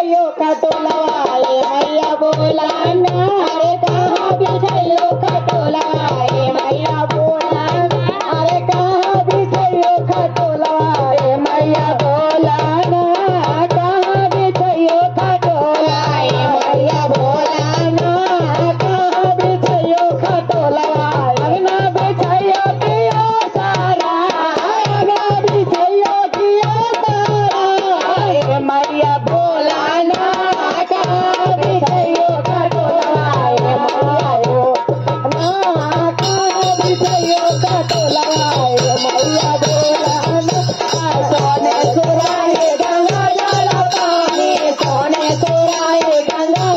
बिछैयो खटोलवा ये मैया बोलाना अरे कहाँ बिछैयो खटोलवा ये मैया बोलाना अरे कहाँ बिछैयो खटोलवा ये मैया बोलाना कहाँ बिछैयो खटोलवा ये मैया बोलाना कहाँ बिछैयो खटोलवा अगना बिछैयो किया सारा अगना बिछैयो किया सारा ये मैया बोलाना कहाँ बिछैयो खटोलवा ये मैया बोलाना कहाँ बिछैयो खटोलवा ये मैया बोलाना सोने सुराए गंगा जल पानी सोने सुराए गंगा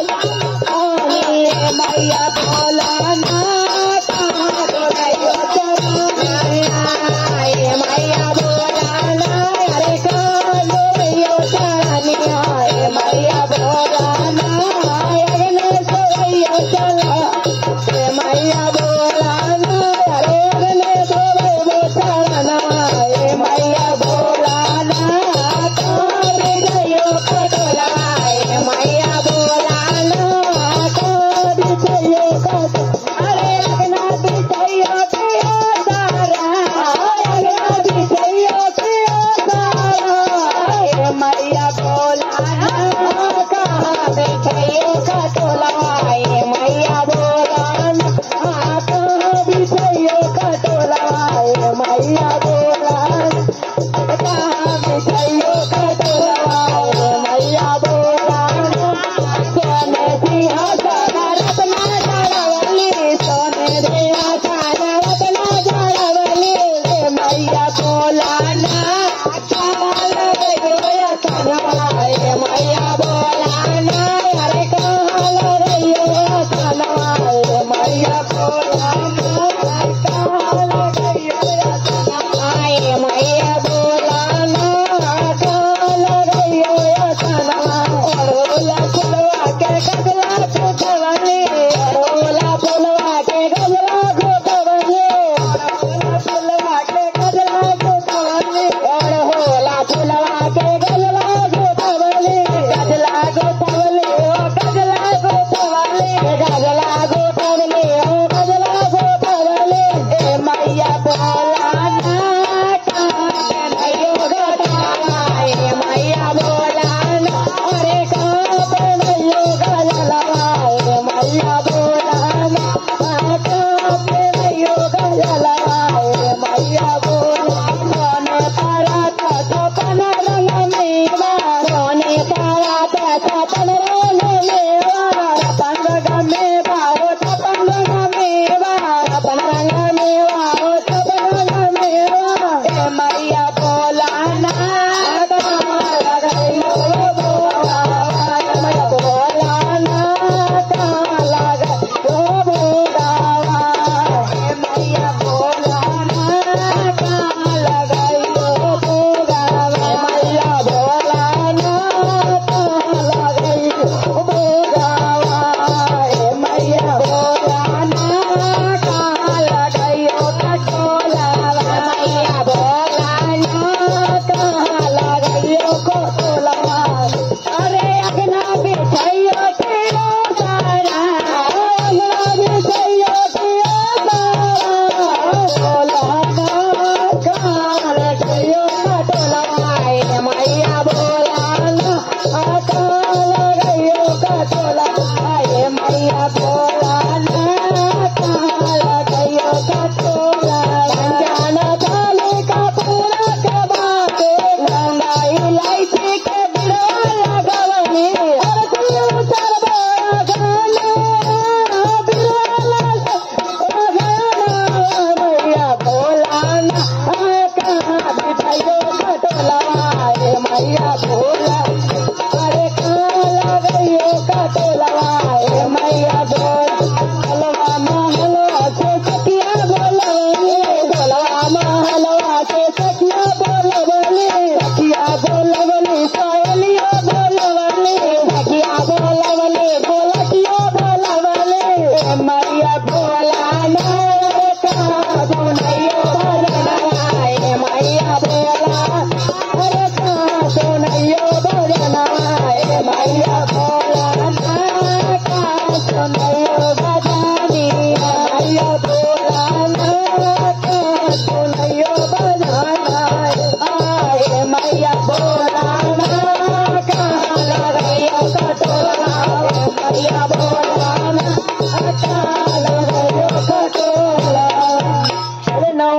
पानी ये मैया बोलाना कहाँ बिछैयो चरनिया ये मैया बोलाना अरे कहाँ बिछैयो चरनिया ये मैया बोलाना अगने सोइयो चला ये मैया बोलाना अरे अगने सोइयो चरना ये मैया बोलाना कहाँ बिछैयो खटोलवा ये मैया बोलाना कहाँ बिछैयो खटोलवा अरे अगना बिछैयो किया सारा अगना बिछैयो किया सारा ये मैया बोलाना कहाँ बिछैयो खटोलवा